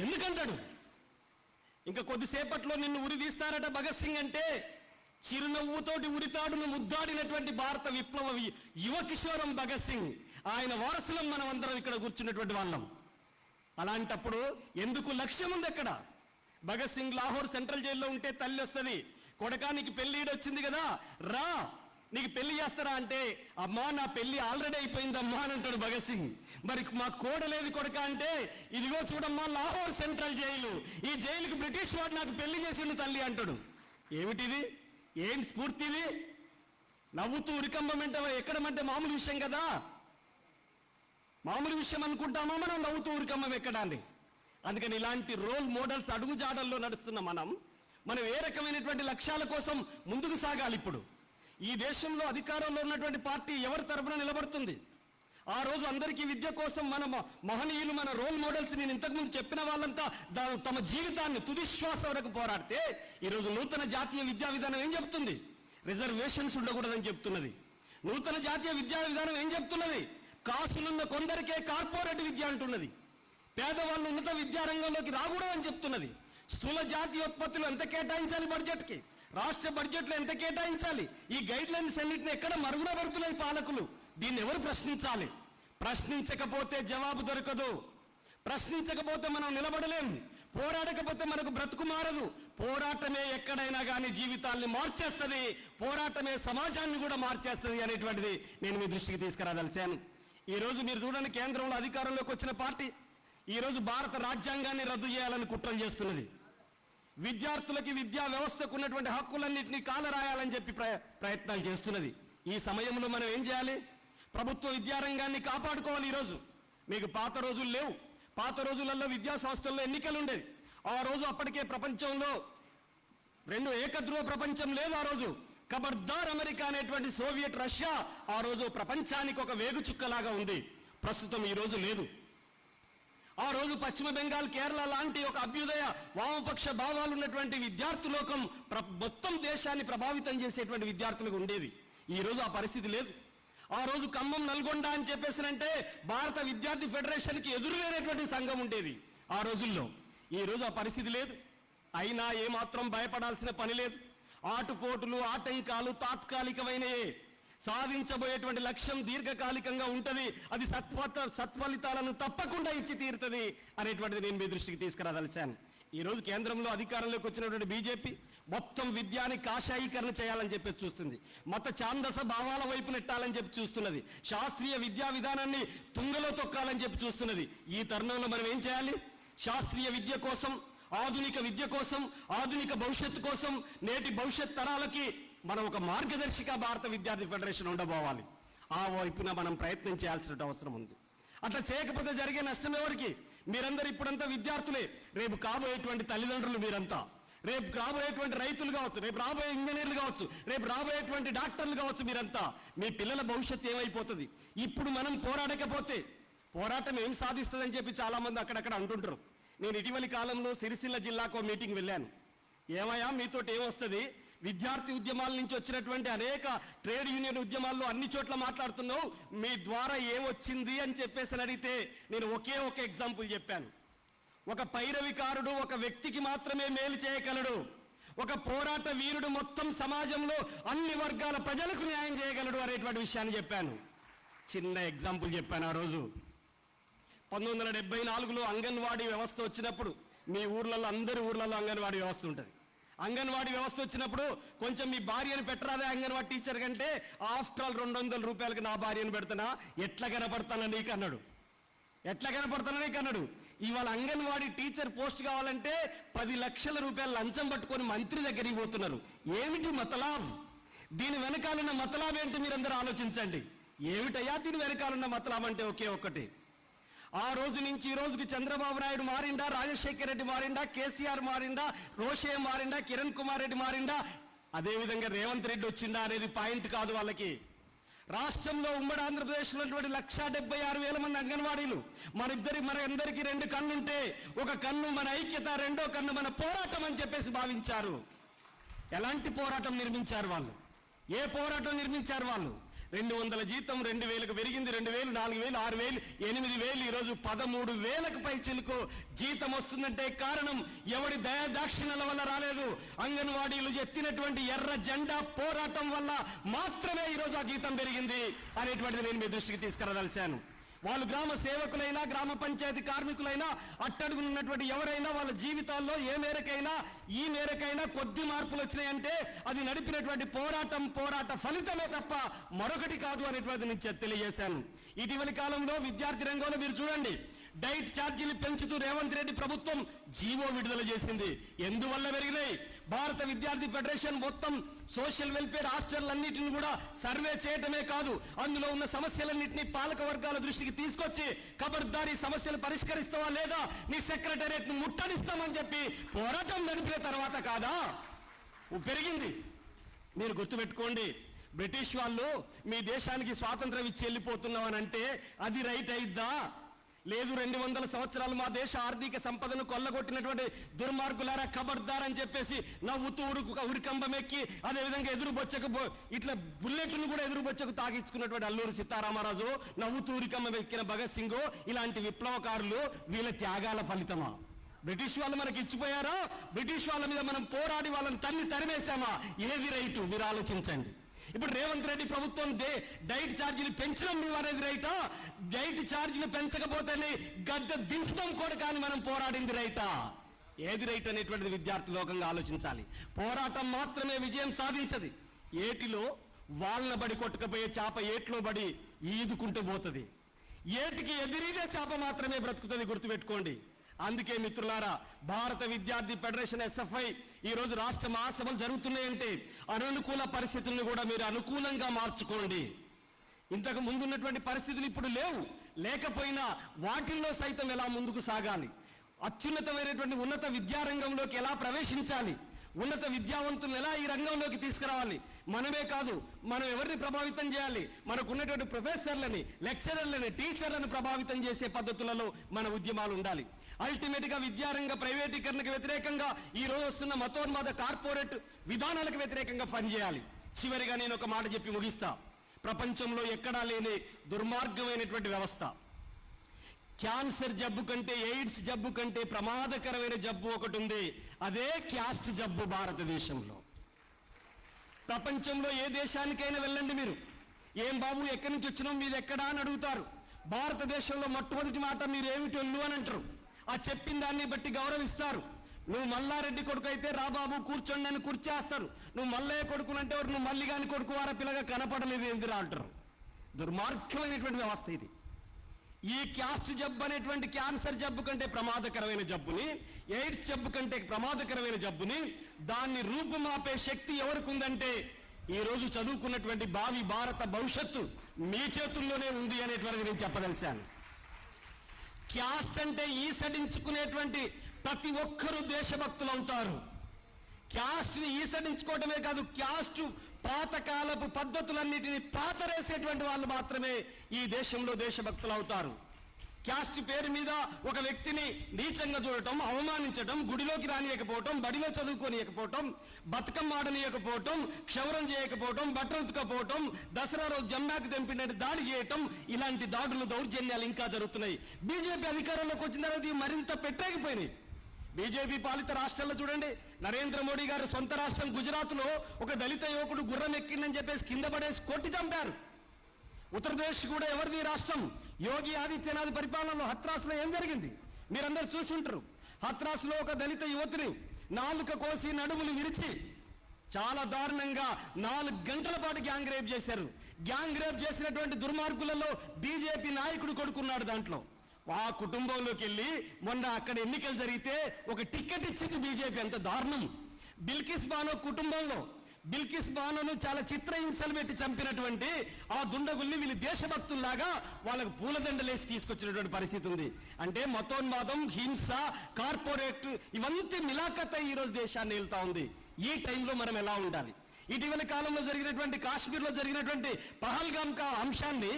ఎందుకంటాడు? ఇంకా కొద్దిసేపట్లో నిన్ను ఉరి తీస్తారట భగత్ సింగ్ అంటే చిరునవ్వుతోటి ఉరితాడును ముద్దాడినటువంటి భారత విప్లవ యువ కిషోరం భగత్ సింగ్. ఆయన వారసులం మనం అందరం ఇక్కడ కూర్చున్నటువంటి వాళ్ళం. అలాంటప్పుడు ఎందుకు లక్ష్యం ఉంది అక్కడ? భగత్ సింగ్ లాహోర్ సెంట్రల్ జైల్లో ఉంటే తల్లి వస్తుంది, కొడకా నీకు పెళ్లి వచ్చింది కదా రా నీకు పెళ్లి చేస్తారా అంటే, అమ్మా నా పెళ్లి ఆల్రెడీ అయిపోయింది అమ్మా అని అంటాడు భగత్ సింగ్. మరి మా కోడలేదు కొడక అంటే, ఇదిగో చూడమ్మా లాహోర్ సెంట్రల్ జైలు, ఈ జైలుకి బ్రిటిష్ వాడు నాకు పెళ్లి చేసిండు తల్లి అంటాడు. ఏమిటిది? ఏం స్ఫూర్తిది? నవ్వుతూ ఉరికంబమంటే ఎక్కడమంటే మామూలు విషయం కదా, మామూలు విషయం అనుకుంటామా మనం నవ్వుతూ ఉరికంబం ఎక్కడాన్ని? అందుకని ఇలాంటి రోల్ మోడల్స్ అడుగుజాడల్లో నడుస్తున్న మనం ఏ రకమైనటువంటి లక్ష్యాల కోసం ముందుకు సాగాలి? ఇప్పుడు ఈ దేశంలో అధికారంలో ఉన్నటువంటి పార్టీ ఎవరి తరపున నిలబడుతుంది? ఆ రోజు అందరికీ విద్య కోసం మన మహనీయులు, మన రోల్ మోడల్స్, నేను ఇంతకుముందు చెప్పిన వాళ్ళంతా తమ జీవితాన్ని తుదిశ్వాస వరకు పోరాడితే, ఈరోజు నూతన జాతీయ విద్యా విధానం ఏం చెప్తుంది? రిజర్వేషన్స్ ఉండకూడదని చెప్తున్నది. నూతన జాతీయ విద్యా విధానం ఏం చెప్తున్నది? కాసులున్న కొందరికే కార్పొరేట్ విద్య అంటున్నది. పేదవాళ్ళు ఉన్నత విద్యారంగంలోకి రాకూడదని చెప్తున్నది. స్థూల జాతీయోత్పత్తులు ఎంత కేటాయించాలి బడ్జెట్కి, రాష్ట్ర బడ్జెట్లో ఎంత కేటాయించాలి? ఈ గైడ్ లైన్స్ అన్నింటినీ ఎక్కడ మరుగున పడుతున్నాయి పాలకులు? దీన్ని ఎవరు ప్రశ్నించాలి? ప్రశ్నించకపోతే జవాబు దొరకదు, ప్రశ్నించకపోతే మనం నిలబడలేం, పోరాడకపోతే మనకు బ్రతుకు మారదు. పోరాటమే ఎక్కడైనా కానీ జీవితాల్ని మార్చేస్తుంది, పోరాటమే సమాజాన్ని కూడా మార్చేస్తుంది అనేటువంటిది నేను మీ దృష్టికి తీసుకురాదలిశాను. ఈరోజు మీరు చూడండి, కేంద్రంలో అధికారంలోకి వచ్చిన పార్టీ ఈరోజు భారత రాజ్యాంగాన్ని రద్దు చేయాలని కుట్రలు చేస్తున్నది. విద్యార్థులకి, విద్యా వ్యవస్థకు ఉన్నటువంటి హక్కులన్నింటినీ కాలరాయాలని చెప్పి ప్రయత్నాలు చేస్తున్నది. ఈ సమయంలో మనం ఏం చేయాలి? ప్రభుత్వ విద్యారంగాన్ని కాపాడుకోవాలి. ఈరోజు మీకు పాత రోజులు లేవు. పాత రోజులలో విద్యా సంస్థల్లో ఎన్నికలు ఉండేది. ఆ రోజు అప్పటికే ప్రపంచంలో రెండు ఏకధ్రువ ప్రపంచం లేదు. ఆ రోజు ఖబర్దార్ అమెరికా అనేటువంటి సోవియట్ రష్యా ఆ రోజు ప్రపంచానికి ఒక వేగు చుక్కలాగా ఉంది. ప్రస్తుతం ఈ రోజు లేదు. ఆ రోజు పశ్చిమ బెంగాల్, కేరళ లాంటి ఒక అభ్యుదయ వామపక్ష భావాలు ఉన్నటువంటి విద్యార్థి లోకం మొత్తం దేశాన్ని ప్రభావితం చేసేటువంటి విద్యార్థులకు ఉండేది. ఈ రోజు ఆ పరిస్థితి లేదు. ఆ రోజు ఖమ్మం, నల్గొండ అని చెప్పేసినంటే భారత విద్యార్థి ఫెడరేషన్కి ఎదురులేనటువంటి సంఘం ఉండేది ఆ రోజుల్లో. ఈ రోజు ఆ పరిస్థితి లేదు. అయినా ఏమాత్రం భయపడాల్సిన పని లేదు. ఆటుపోటులు, ఆటంకాలు తాత్కాలికమైనయే. సాధించబోయేటువంటి లక్ష్యం దీర్ఘకాలికంగా ఉంటుంది. అది సత్ఫలితాలను తప్పకుండా ఇచ్చి తీరుతుంది అనేటువంటిది నేను మీ దృష్టికి తీసుకురాదలిశాను. ఈరోజు కేంద్రంలో అధికారంలోకి వచ్చినటువంటి బీజేపీ మొత్తం విద్యాని కాషాయీకరణ చేయాలని చెప్పి చూస్తుంది. మత ఛాందస భావాల వైపు నెట్టాలని చెప్పి చూస్తున్నది. శాస్త్రీయ విద్యా విధానాన్ని తుంగలో తొక్కాలని చెప్పి చూస్తున్నది. ఈ తరుణంలో మనం ఏం చేయాలి? శాస్త్రీయ విద్య కోసం, ఆధునిక విద్య కోసం, ఆధునిక భవిష్యత్తు కోసం, నేటి భవిష్యత్ తరాలకి మనం ఒక మార్గదర్శిగా భారత విద్యార్థి ఫెడరేషన్ ఉండబోవాలి. ఆ వైపున మనం ప్రయత్నం చేయాల్సిన అవసరం ఉంది. అట్లా చేయకపోతే జరిగే నష్టం ఎవరికి? మీరందరూ ఇప్పుడంతా విద్యార్థులే, రేపు కాబోయేటువంటి తల్లిదండ్రులు మీరంతా, రేపు రాబోయేటువంటి రైతులు కావచ్చు, రేపు రాబోయే ఇంజనీర్లు కావచ్చు, రేపు రాబోయేటువంటి డాక్టర్లు కావచ్చు. మీరంతా మీ పిల్లల భవిష్యత్తు ఏమైపోతుంది? ఇప్పుడు మనం పోరాడకపోతే పోరాటం ఏం సాధిస్తుందని చెప్పి చాలా మంది అక్కడక్కడ అంటుంటారు. నేను ఇటీవలి కాలంలో సిరిసిల్ల జిల్లాకు మీటింగ్ వెళ్ళాను. ఏమయ్యా మీతోటి ఏమొస్తుంది? విద్యార్థి ఉద్యమాల నుంచి వచ్చినటువంటి అనేక ట్రేడ్ యూనియన్ ఉద్యమాల్లో అన్ని చోట్ల మాట్లాడుతున్నావు, మీ ద్వారా ఏమొచ్చింది అని చెప్పేసి అడిగితే నేను ఒకే ఒక ఎగ్జాంపుల్ చెప్పాను. ఒక పైరవికారుడు ఒక వ్యక్తికి మాత్రమే మేలు చేయగలడు, ఒక పోరాట వీరుడు మొత్తం సమాజంలో అన్ని వర్గాల ప్రజలకు న్యాయం చేయగలడు అనేటువంటి విషయాన్ని చెప్పాను. చిన్న ఎగ్జాంపుల్ చెప్పాను. ఆ రోజు 1974లో అంగన్వాడీ వ్యవస్థ వచ్చినప్పుడు, మీ ఊర్లలో అందరి ఊర్లలో అంగన్వాడీ వ్యవస్థ ఉంటుంది. అంగన్వాడీ వ్యవస్థ వచ్చినప్పుడు కొంచెం మీ భార్యను పెట్టరాదే అంగన్వాడీ టీచర్ కంటే, ఆఫ్టర్ ఆల్ 200 రూపాయలకి నా భార్యను పెడతానా, ఎట్లా కనపడతానా నీకు అన్నాడు. ఎట్లా కనపడతానా నీకు అన్నాడు. ఇవాళ అంగన్వాడీ టీచర్ పోస్ట్ కావాలంటే 10 లక్షల రూపాయలు లంచం పట్టుకొని మంత్రి దగ్గరికి పోతున్నారు. ఏమిటి మతలాబ్? దీని వెనకాలన్న మతలాబ్ ఏంటి మీరందరూ ఆలోచించండి. ఏమిటయ్యా దీని వెనకాలన్న మతలాబ్ అంటే ఒకే ఒక్కటి. ఆ రోజు నుంచి ఈ రోజుకి చంద్రబాబు నాయుడు మారిండా, రాజశేఖర్ రెడ్డి మారిండా, కేసీఆర్ మారిండా, రోషే మారిండా, కిరణ్ కుమార్ రెడ్డి మారిండా, అదేవిధంగా రేవంత్ రెడ్డి వచ్చిందా అనేది పాయింట్ కాదు వాళ్ళకి. రాష్ట్రంలో ఉమ్మడి ఆంధ్రప్రదేశ్లో 1,76,000 మంది అంగన్వాడీలు. మనందరికీ 2 కన్నుంటే, ఒక కన్ను మన ఐక్యత, రెండో కన్ను మన పోరాటం అని చెప్పేసి భావించారు. ఎలాంటి పోరాటం నిర్మించారు వాళ్ళు? ఏ పోరాటం నిర్మించారు వాళ్ళు? 200 జీతం 2,000కు పెరిగింది, 2,000, 4,000, 6,000, 8,000, ఈరోజు 13,000కు పై చిలుకు జీతం వస్తుందంటే కారణం ఎవడి దయాదాక్షిణ్యాల వల్ల రాలేదు. అంగన్వాడీలు ఎత్తినటువంటి ఎర్ర జెండా పోరాటం వల్ల మాత్రమే ఈరోజు ఆ జీతం పెరిగింది అనేటువంటిది నేను మీ దృష్టికి తీసుకురాదలిశాను. వాళ్ళు గ్రామ సేవకులైనా, గ్రామ పంచాయతీ కార్మికులైనా, అట్టడుగునున్నటువంటి ఎవరైనా వాళ్ళ జీవితాల్లో ఏ మేరకైనా ఈ మేరకైనా కొద్ది మార్పులు వచ్చినాయంటే అది నడిపినటువంటి పోరాట ఫలితమే తప్ప మరొకటి కాదు అనేటువంటి నేను తెలియజేశాను. ఇటీవలి కాలంలో విద్యార్థి రంగంలో మీరు చూడండి, డైట్ ఛార్జీలు పెంచుతూ రేవంత్ రెడ్డి ప్రభుత్వం జీవో విడుదల చేసింది. ఎందువల్ల పెరిగినాయి? భారత విద్యార్థి ఫెడరేషన్ మొత్తం సోషల్ వెల్ఫేర్ హాస్టళ్లన్నింటిని కూడా సర్వే చేయటమే కాదు, అందులో ఉన్న సమస్యలన్నింటినీ పాలక వర్గాల దృష్టికి తీసుకొచ్చి ఖబర్దారీ సమస్యలు పరిష్కరిస్తావా లేదా నీ సెక్రటేరియట్ ను ముట్టడిస్తామని చెప్పి పోరాటం నడిపిన తర్వాత కాదా పెరిగింది. మీరు గుర్తుపెట్టుకోండి, బ్రిటిష్ వాళ్ళు మీ దేశానికి స్వాతంత్రం ఇచ్చి వెళ్ళిపోతున్నామని అంటే అది రైట్ అయిద్దా? లేదు, 200 సంవత్సరాలు మా దేశ ఆర్థిక సంపదను కొల్లగొట్టినటువంటి దుర్మార్గులారా ఖబర్దార్ అని చెప్పేసి నవ్వుతూ ఉరికంబం ఎక్కి, అదేవిధంగా ఎదురు బొచ్చకు ఇట్లా బుల్లెట్లను కూడా ఎదురు బొచ్చకు తాకించుకున్నటువంటి అల్లూరి సీతారామరాజు, నవ్వుతూ ఉరికంబం ఎక్కిన భగత్ సింగ్, ఇలాంటి విప్లవకారులు వీళ్ళ త్యాగాల ఫలితమా? బ్రిటిష్ వాళ్ళు మనకి ఇచ్చిపోయారా? బ్రిటిష్ వాళ్ళ మీద మనం పోరాడి వాళ్ళని తరిమేశామా? ఏది రైటు మీరు ఆలోచించండి. ఇప్పుడు రేవంత్ రెడ్డి ప్రభుత్వం డైట్ ఛార్జీలు పెంచడం నువ్వు అనేది రైటా? డైట్ ఛార్జీలు పెంచకపోతేనే గద్దె దించడం కూడా కానీ మనం పోరాడింది రైటా? ఏది రైట్ అనేటువంటిది విద్యార్థి లోకంగా ఆలోచించాలి. పోరాటం మాత్రమే విజయం సాధించది. ఏటిలో వాళ్ళ బడి కొట్టుకపోయే చేప ఏట్లో బడి ఈదుకుంటూ పోతుంది. ఏటికి ఎదిరిదే చేప మాత్రమే బ్రతుకుతుంది, గుర్తుపెట్టుకోండి. అందుకే మిత్రులారా, భారత విద్యార్థి ఫెడరేషన్ ఎస్ఎఫ్ఐ ఈ రోజు రాష్ట్ర మహాసభలు జరుగుతున్నాయంటే అననుకూల పరిస్థితులను కూడా మీరు అనుకూలంగా మార్చుకోండి. ఇంతకు ముందున్నటువంటి పరిస్థితులు ఇప్పుడు లేవు. లేకపోయినా వాటిల్లో సైతం ఎలా ముందుకు సాగాలి, అత్యున్నతమైనటువంటి ఉన్నత విద్యారంగంలోకి ఎలా ప్రవేశించాలి, ఉన్నత విద్యావంతులను ఎలా ఈ రంగంలోకి తీసుకురావాలి, మనమే కాదు మనం ఎవరిని ప్రభావితం చేయాలి, మనకు ఉన్నటువంటి ప్రొఫెసర్లని, లెక్చరర్లని, టీచర్లను ప్రభావితం చేసే పద్ధతులలో మన ఉద్యమాలు ఉండాలి. అల్టిమేట్ గా విద్యారంగ ప్రైవేటీకరణకు వ్యతిరేకంగా ఈ రోజు వస్తున్న మతోన్మాద కార్పొరేట్ విధానాలకు వ్యతిరేకంగా పనిచేయాలి. చివరిగా నేను ఒక మాట చెప్పి ముగిస్తా. ప్రపంచంలో ఎక్కడా లేని దుర్మార్గమైనటువంటి వ్యవస్థ, క్యాన్సర్ జబ్బు కంటే, ఎయిడ్స్ జబ్బు కంటే ప్రమాదకరమైన జబ్బు ఒకటి ఉంది. అదే క్యాస్ట్ జబ్బు భారతదేశంలో. ప్రపంచంలో ఏ దేశానికైనా వెళ్ళండి మీరు, ఏం బాబు ఎక్కడి నుంచి వచ్చినాం, మీది ఎక్కడా అని అడుగుతారు. భారతదేశంలో మొట్టమొదటి మాట మీరు ఏమిటి వెళ్ళు అని అంటారు. ఆ చెప్పిన దాన్ని బట్టి గౌరవిస్తారు. నువ్వు మల్లారెడ్డి కొడుకు అయితే రాబాబు కూర్చోండి అని కూర్చేస్తారు. నువ్వు మల్లయ్య కొడుకునంటే ఎవరు, నువ్వు మల్లిగాని కొడుకు వార పిల్లగా కనపడలేదు ఎందురా అంటారు. దుర్మార్గమైనటువంటి వ్యవస్థ ఇది. ఈ క్యాస్ట్ జబ్బు అనేటువంటి క్యాన్సర్ జబ్బు కంటే ప్రమాదకరమైన జబ్బుని, ఎయిడ్స్ జబ్బు కంటే ప్రమాదకరమైన జబ్బుని, దాన్ని రూపుమాపే శక్తి ఎవరికి ఉందంటే ఈ రోజు చదువుకున్నటువంటి భావి భారత భవిష్యత్తు మీ చేతుల్లోనే ఉంది అనేటువంటిది నేను చెప్పదలిశాను. క్యాస్ట్ అంటే ఈసడించుకునేటువంటి ప్రతి ఒక్కరూ దేశభక్తులు అవుతారు. క్యాస్ట్ని ఈసడించుకోవటమే కాదు, క్యాస్ట్ పాతకాలపు పద్ధతులన్నిటిని పాతరేసేటువంటి వాళ్ళు మాత్రమే ఈ దేశంలో దేశభక్తులు అవుతారు. క్యాస్ట్ పేరు మీద ఒక వ్యక్తిని నీచంగా చూడటం, అవమానించటం, గుడిలోకి రానియకపోవటం, బడిలో చదువుకోనియకపోవటం, బతుకమ్మ ఆడనీయకపోవటం, క్షౌరం చేయకపోవటం, బట్టలు ఉతకపోవటం, దసరా రోజు జమ్మాకి తెంపినట్టు దాడి చేయటం, ఇలాంటి దాడులు, దౌర్జన్యాలు ఇంకా జరుగుతున్నాయి. బీజేపీ అధికారంలోకి వచ్చిన తర్వాత ఇవి మరింత పెట్టాగిపోయినాయి. బీజేపీ పాలిత రాష్ట్రాల్లో చూడండి, నరేంద్ర మోడీ గారు సొంత రాష్ట్రం గుజరాత్లో ఒక దళిత యువకుడు గుర్రం ఎక్కిందని చెప్పేసి కింద పడేసి కొట్టి చంపారు. ఉత్తరప్రదేశ్ కూడా ఎవరిది రాష్ట్రం? యోగి ఆదిత్యనాథ్ పరిపాలనలో హత్రాస్లో ఏం జరిగింది మీరందరూ చూసి ఉంటారు. హత్రాస్లో ఒక దళిత యువతిని నాలుక కోసి నడుములు విరిచి చాలా దారుణంగా 4 గంటల పాటు గ్యాంగ్ రేప్ చేశారు. గ్యాంగ్ రేప్ చేసినటువంటి దుర్మార్గులలో బీజేపీ నాయకుడు కొడుకున్నాడు. దాంట్లో ఆ కుటుంబంలోకి వెళ్ళి మొన్న అక్కడ ఎన్నికలు జరిగితే ఒక టికెట్ ఇచ్చింది బీజేపీ. ఎంత దారుణం! బిల్కిస్ బానో కుటుంబంలో బిల్కిస్ బానోను చాలా చిత్రహింసలు పెట్టి చంపినటువంటి ఆ దుండగుల్ని వీళ్ళు దేశభక్తుల్లాగా వాళ్ళకు పూలదండలేసి తీసుకొచ్చినటువంటి పరిస్థితి ఉంది. అంటే మతోన్మాదం, హింస, కార్పొరేట్ ఇవంతా మిలాఖత్ ఈ రోజు దేశాన్ని వెళ్తా ఉంది. ఈ టైంలో మనం ఎలా ఉండాలి? ఇటీవల కాలంలో జరిగినటువంటి కాశ్మీర్లో జరిగినటువంటి పహల్గామ్ అంశాన్ని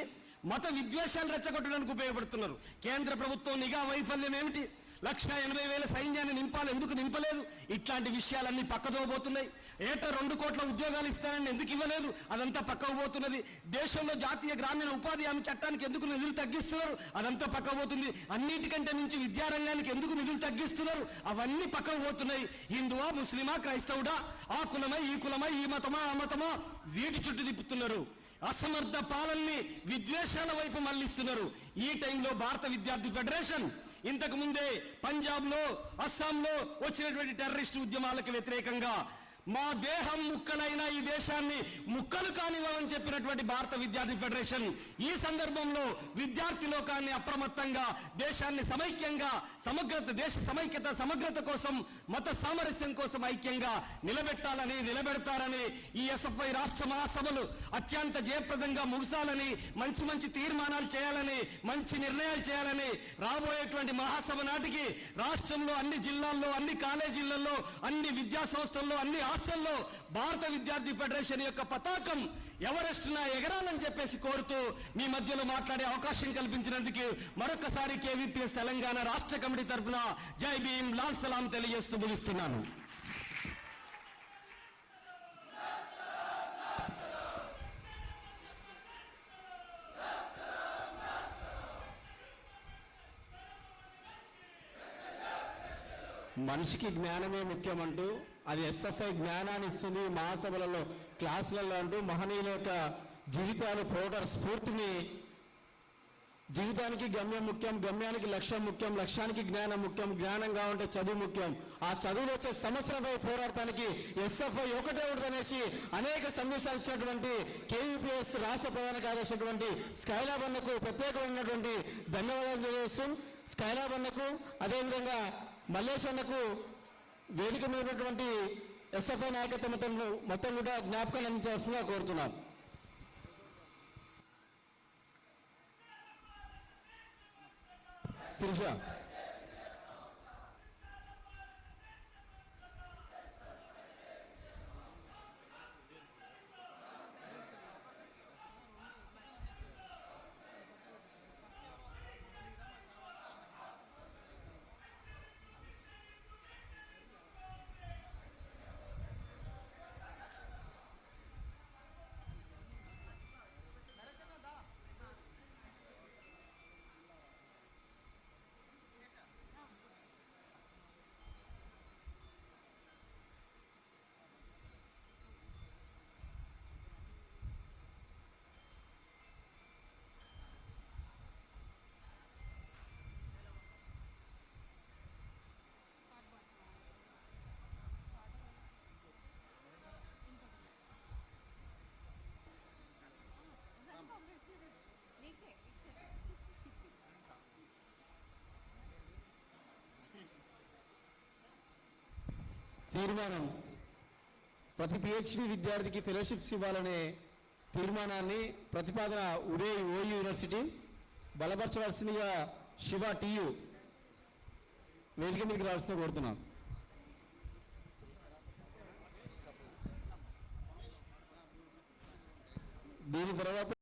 మత విద్వేషాలు రెచ్చగొట్టడానికి ఉపయోగపడుతున్నారు. కేంద్ర ప్రభుత్వం నిఘా వైఫల్యం ఏమిటి? 1,80,000 సైన్యాన్ని నింపాలి, ఎందుకు నింపలేదు? ఇట్లాంటి విషయాలన్నీ పక్కదో పోతున్నాయి. ఏటా 2 కోట్ల ఉద్యోగాలు ఇస్తానని ఎందుకు ఇవ్వలేదు? అదంతా పక్కకు పోతున్నది. దేశంలో జాతీయ గ్రామీణ ఉపాధి హామీ చట్టానికి ఎందుకు నిధులు తగ్గిస్తున్నారు? అదంతా పక్కకు పోతుంది. అన్నిటికంటే నుంచి విద్యారంగానికి ఎందుకు నిధులు తగ్గిస్తున్నారు? అవన్నీ పక్కకు పోతున్నాయి. హిందువా, ముస్లిమా, క్రైస్తవుడా, ఆ కులమా, ఈ కులమా, ఈ మతమా, ఆ మతమా, వీటి చుట్టూ తిప్పుతున్నారు. అసమర్థ పాలనని విద్వేషాల వైపు మళ్లిస్తున్నారు. ఈ టైంలో భారత విద్యార్థి ఫెడరేషన్ ఇంతకు ముందే పంజాబ్లో, అస్సాంలో వచ్చినటువంటి టెర్రరిస్టు ఉద్యమాలకు వ్యతిరేకంగా మా దేహం ముక్కలైన ఈ దేశాన్ని ముక్కలు కానివ్వమని చెప్పినటువంటి భారత విద్యార్థి ఫెడరేషన్ ఈ సందర్భంలో విద్యార్థి లోకాన్ని అప్రమత్తంగా దేశాన్ని సమైక్యంగా దేశ సమైక్యత సమగ్రత కోసం, మత సామరస్యం కోసం ఐక్యంగా నిలబెడతారని ఈ ఎస్ఎఫ్ఐ రాష్ట్ర మహాసభలు అత్యంత జయప్రదంగా ముగిసాలని, మంచి మంచి తీర్మానాలు చేయాలని, మంచి నిర్ణయాలు చేయాలని రాబోయేటువంటి మహాసభ నాటికి రాష్ట్రంలో అన్ని జిల్లాల్లో, అన్ని కాలేజీలలో, అన్ని విద్యా సంస్థల్లో, అన్ని హాస్టల్లో భారత విద్యార్థి ఫెడరేషన్ యొక్క పతాకం ఎవరెస్ట్నా ఎగరాలని చెప్పేసి కోరుతూ మీ మధ్యలో మాట్లాడే అవకాశం కల్పించినందుకు మరొకసారి కేవీపీఎస్ తెలంగాణ రాష్ట్ర కమిటీ తరఫున జై భీమ్, లాల్ సలాం తెలియజేస్తూ ముగిస్తున్నాను. మనిషికి జ్ఞానమే ముఖ్యమంటూ అది ఎస్ఎఫ్ఐ జ్ఞానాన్ని ఇస్తుంది. మహాసభలలో, క్లాసులలో అంటూ మహనీయుల యొక్క జీవితాలు ప్రోడర్ స్ఫూర్తిని, జీవితానికి గమ్యం ముఖ్యం, గమ్యానికి లక్ష్యం ముఖ్యం, లక్ష్యానికి జ్ఞానం ముఖ్యం, జ్ఞానం కావాలంటే చదువు ముఖ్యం, ఆ చదువులో వచ్చే సమస్యలపై పోరాడటానికి ఎస్ఎఫ్ఐ ఒకటే ఉండదనేసి అనేక సందేశాలు ఇచ్చినటువంటి కేవీపీఎస్ రాష్ట్ర ప్రధాన కార్యదర్శి స్కైలాబ్ అన్నకు ప్రత్యేకమైనటువంటి ధన్యవాదాలు తెలియజేస్తూ, స్కైలాబ్ అన్నకు అదేవిధంగా మల్లేష్ అన్నకు వేదిక మీద ఉన్నటువంటి ఎస్ఎఫ్ఐ నాయకత్వం మొత్తం కూడా జ్ఞాపకాలు అందించాల్సిందిగా కోరుతున్నాను. శిరీష తీర్మానం ప్రతి పిహెచ్డి విద్యార్థికి ఫెలోషిప్స్ ఇవ్వాలనే తీర్మానాన్ని ప్రతిపాదన ఉదయ్ ఓయూ యూనివర్సిటీ బలపరచవలసిందిగా శివ టియు వేదిక మీదకి రావాల్సిన కోరుతున్నాను. దీని తర్వాత